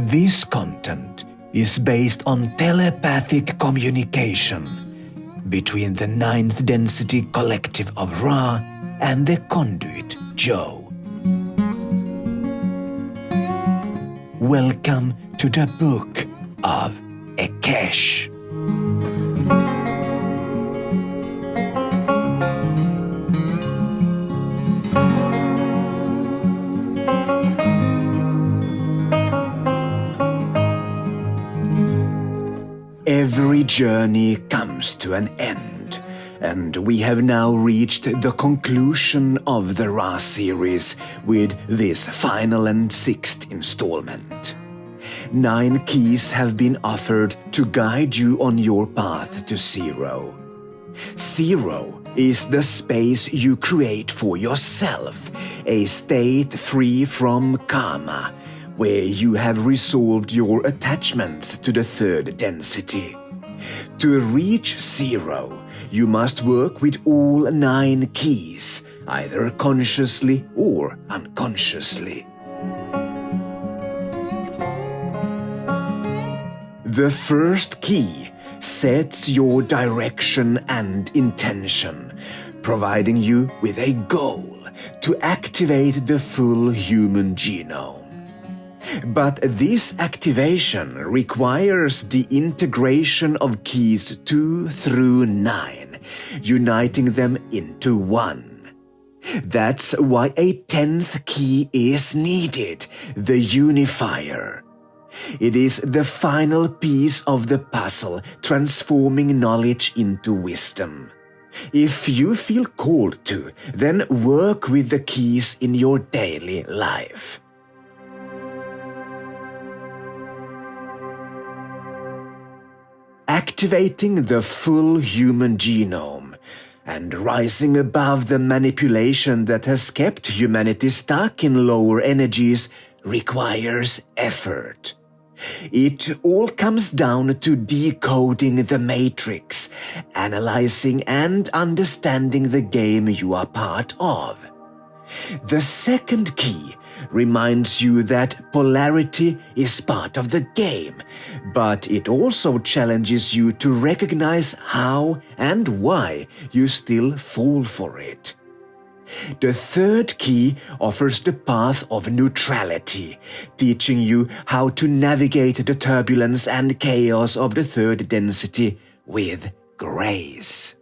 This content is based on telepathic communication between the ninth density collective of Ra and the conduit Joe. Welcome to the Book of Ekesh. Every journey comes to an end, and we have now reached the conclusion of the Ra series with this final and sixth installment. 9 keys have been offered to guide you on your path to zero. Zero is the space you create for yourself, a state free from karma, where you have resolved your attachments to the third density. To reach zero, you must work with all 9 keys, either consciously or unconsciously. The first key sets your direction and intention, providing you with a goal to activate the full human genome. But this activation requires the integration of keys 2 through 9, uniting them into one. That's why a 10th key is needed, the unifier. It is the final piece of the puzzle, transforming knowledge into wisdom. If you feel called to, then work with the keys in your daily life. Activating the full human genome and rising above the manipulation that has kept humanity stuck in lower energies requires effort. It all comes down to decoding the matrix, analyzing and understanding the game you are part of. The second key reminds you that polarity is part of the game, but it also challenges you to recognize how and why you still fall for it. The third key offers the path of neutrality, teaching you how to navigate the turbulence and chaos of the third density with grace.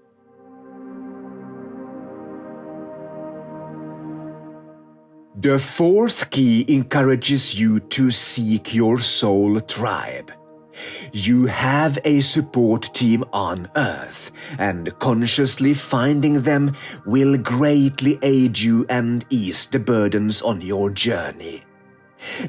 The fourth key encourages you to seek your soul tribe. You have a support team on Earth, and consciously finding them will greatly aid you and ease the burdens on your journey.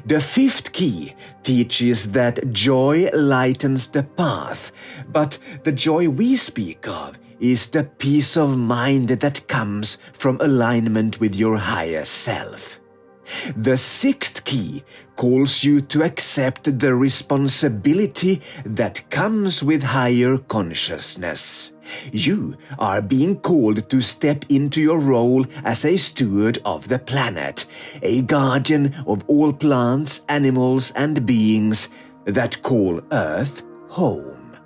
The fifth key teaches that joy lightens the path, but the joy we speak of is the peace of mind that comes from alignment with your higher self. The sixth key calls you to accept the responsibility that comes with higher consciousness. You are being called to step into your role as a steward of the planet, a guardian of all plants, animals, and beings that call Earth home.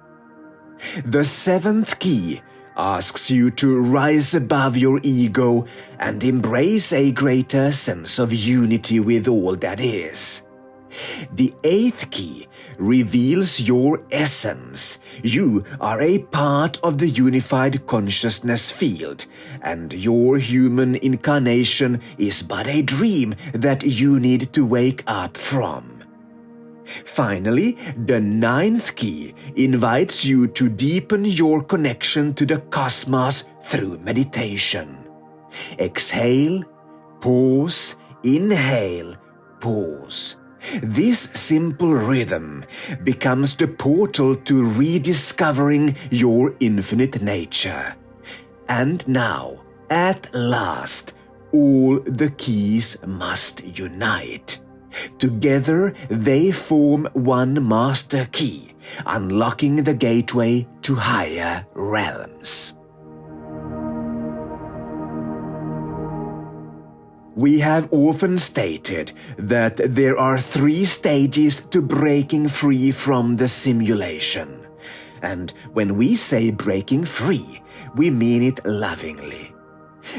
The seventh key asks you to rise above your ego and embrace a greater sense of unity with all that is. The eighth key reveals your essence. You are a part of the unified consciousness field, and your human incarnation is but a dream that you need to wake up from. Finally, the ninth key invites you to deepen your connection to the cosmos through meditation. Exhale, pause, inhale, pause. This simple rhythm becomes the portal to rediscovering your infinite nature. And now, at last, all the keys must unite. Together, they form one master key, unlocking the gateway to higher realms. We have often stated that there are 3 stages to breaking free from the simulation. And when we say breaking free, we mean it lovingly.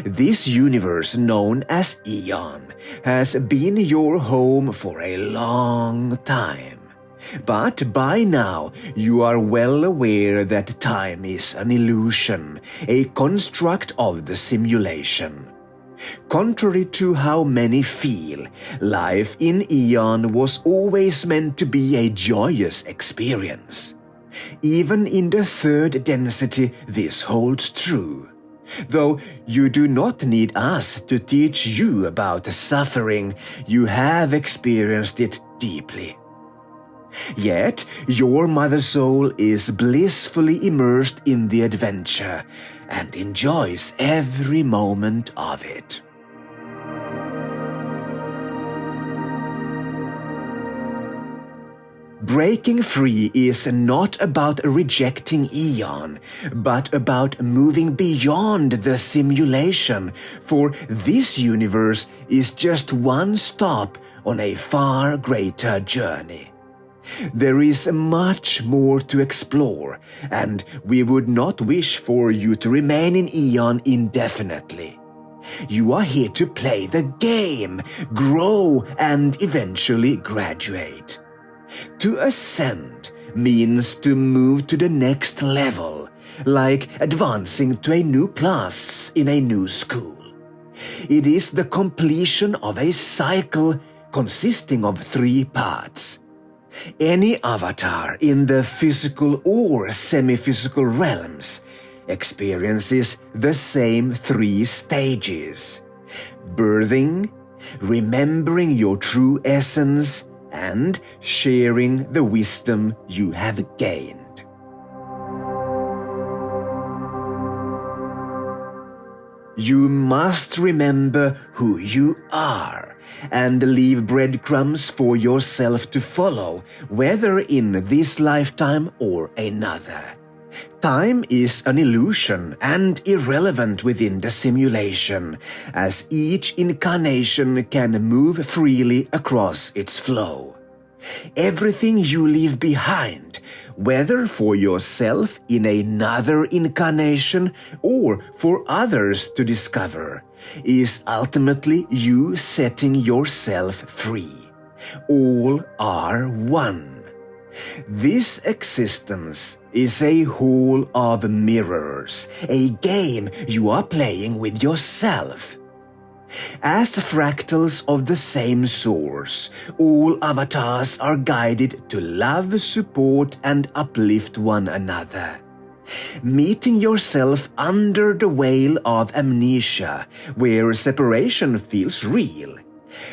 This universe known as Eon has been your home for a long time. But by now, you are well aware that time is an illusion, a construct of the simulation. Contrary to how many feel, life in Eon was always meant to be a joyous experience. Even in the 3rd density, this holds true. Though you do not need us to teach you about suffering, you have experienced it deeply. Yet, your mother soul is blissfully immersed in the adventure and enjoys every moment of it. Breaking free is not about rejecting Eon, but about moving beyond the simulation, for this universe is just one stop on a far greater journey. There is much more to explore, and we would not wish for you to remain in Eon indefinitely. You are here to play the game, grow, and eventually graduate. To ascend means to move to the next level, like advancing to a new class in a new school. It is the completion of a cycle consisting of 3 parts. Any avatar in the physical or semi-physical realms experiences the same 3 stages: birthing, remembering your true essence, and sharing the wisdom you have gained. You must remember who you are and leave breadcrumbs for yourself to follow, whether in this lifetime or another. Time is an illusion and irrelevant within the simulation, as each incarnation can move freely across its flow. Everything you leave behind, whether for yourself in another incarnation or for others to discover, is ultimately you setting yourself free. All are one. This existence is a hall of mirrors, a game you are playing with yourself. As fractals of the same source, all avatars are guided to love, support, and uplift one another. Meeting yourself under the veil of amnesia, where separation feels real,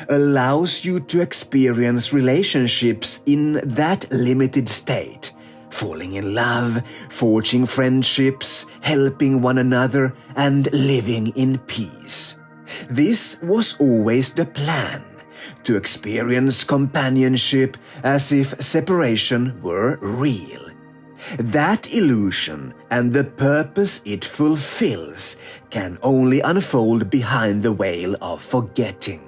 allows you to experience relationships in that limited state, falling in love, forging friendships, helping one another, and living in peace. This was always the plan, to experience companionship as if separation were real. That illusion and the purpose it fulfills can only unfold behind the veil of forgetting.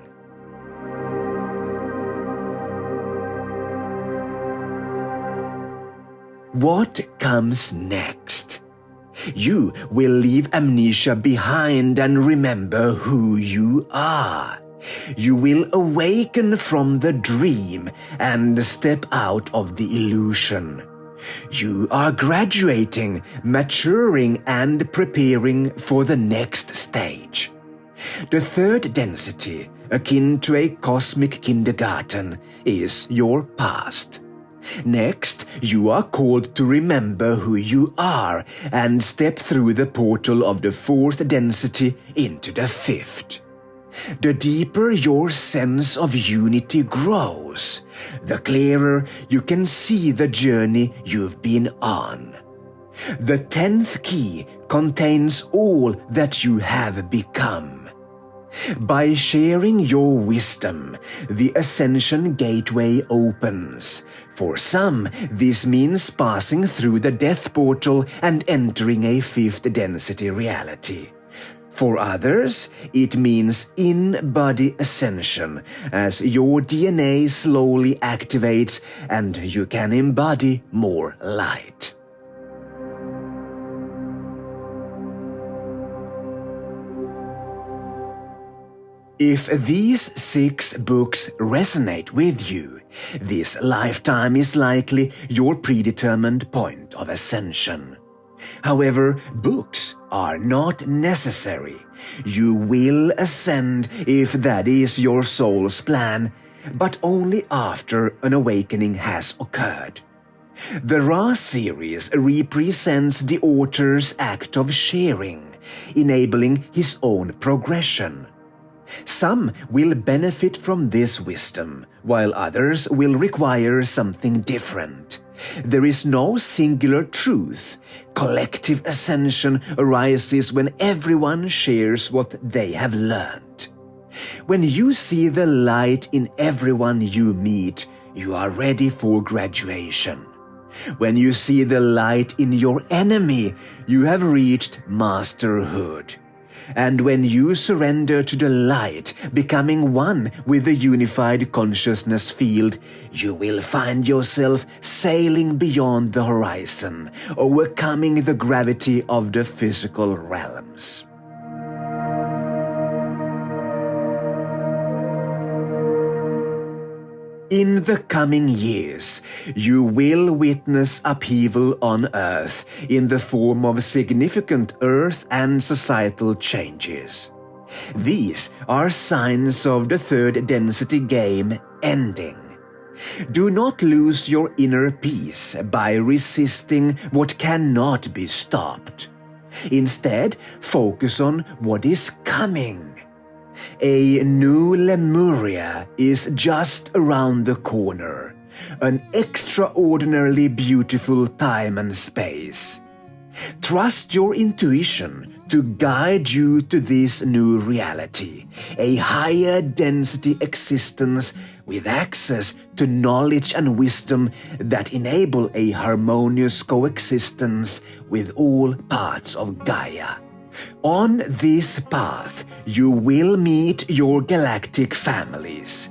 What comes next? You will leave amnesia behind and remember who you are. You will awaken from the dream and step out of the illusion. You are graduating, maturing, and preparing for the next stage. The 3rd density, akin to a cosmic kindergarten, is your past. Next, you are called to remember who you are and step through the portal of the 4th density into the 5th. The deeper your sense of unity grows, the clearer you can see the journey you've been on. The 10th key contains all that you have become. By sharing your wisdom, the Ascension gateway opens. For some, this means passing through the death portal and entering a 5th density reality. For others, it means in-body ascension, as your DNA slowly activates and you can embody more light. If these 6 books resonate with you, this lifetime is likely your predetermined point of ascension. However, books are not necessary. You will ascend if that is your soul's plan, but only after an awakening has occurred. The Ra series represents the author's act of sharing, enabling his own progression. Some will benefit from this wisdom, while others will require something different. There is no singular truth. Collective ascension arises when everyone shares what they have learned. When you see the light in everyone you meet, you are ready for graduation. When you see the light in your enemy, you have reached masterhood. And when you surrender to the light, becoming one with the unified consciousness field, you will find yourself sailing beyond the horizon, overcoming the gravity of the physical realms. In the coming years, you will witness upheaval on Earth in the form of significant Earth and societal changes. These are signs of the third density game ending. Do not lose your inner peace by resisting what cannot be stopped. Instead, focus on what is coming. A new Lemuria is just around the corner, an extraordinarily beautiful time and space. Trust your intuition to guide you to this new reality, a higher density existence with access to knowledge and wisdom that enable a harmonious coexistence with all parts of Gaia. On this path, you will meet your galactic families.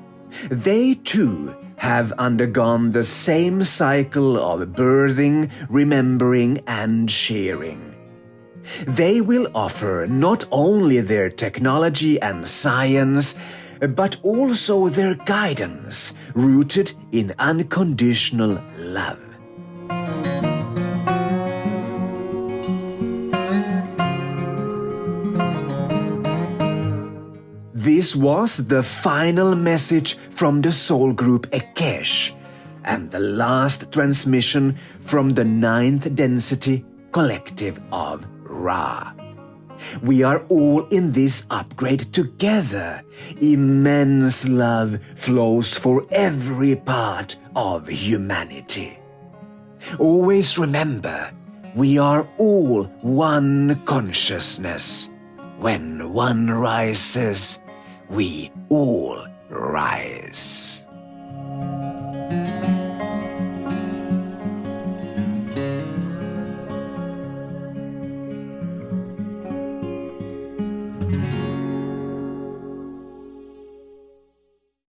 They too have undergone the same cycle of birthing, remembering, and sharing. They will offer not only their technology and science, but also their guidance, rooted in unconditional love. This was the final message from the soul group Ekesh, and the last transmission from the 9th density collective of Ra. We are all in this upgrade together. Immense love flows for every part of humanity. Always remember, we are all one consciousness. When one rises, we all rise.